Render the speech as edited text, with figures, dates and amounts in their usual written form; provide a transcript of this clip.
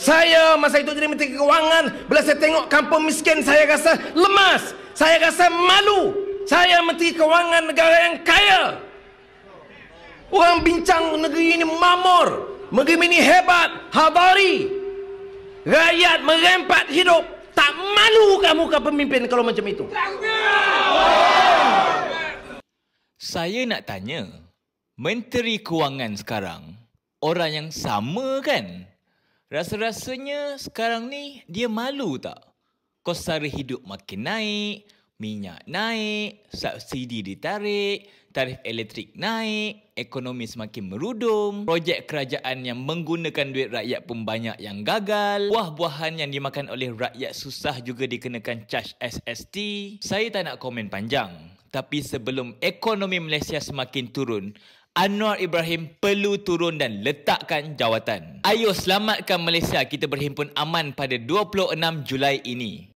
Saya masa itu jadi Menteri Kewangan, bila saya tengok kampung miskin, saya rasa lemas, saya rasa malu. Saya Menteri Kewangan negara yang kaya. Orang bincang negeri ini makmur, negeri ini hebat, hadari. Rakyat merempat hidup. Tak malu kamu ke pemimpin kalau macam itu? Saya nak tanya, Menteri Kewangan sekarang orang yang sama kan? Rasa-rasanya sekarang ni dia malu tak? Kos sara hidup makin naik, minyak naik, subsidi ditarik, tarif elektrik naik, ekonomi semakin merudum, projek kerajaan yang menggunakan duit rakyat pun banyak yang gagal, buah-buahan yang dimakan oleh rakyat susah juga dikenakan caj SST. Saya tak nak komen panjang, tapi sebelum ekonomi Malaysia semakin turun, Anwar Ibrahim perlu turun dan letakkan jawatan. Ayo selamatkan Malaysia, kita berhimpun aman pada 26 Julai ini.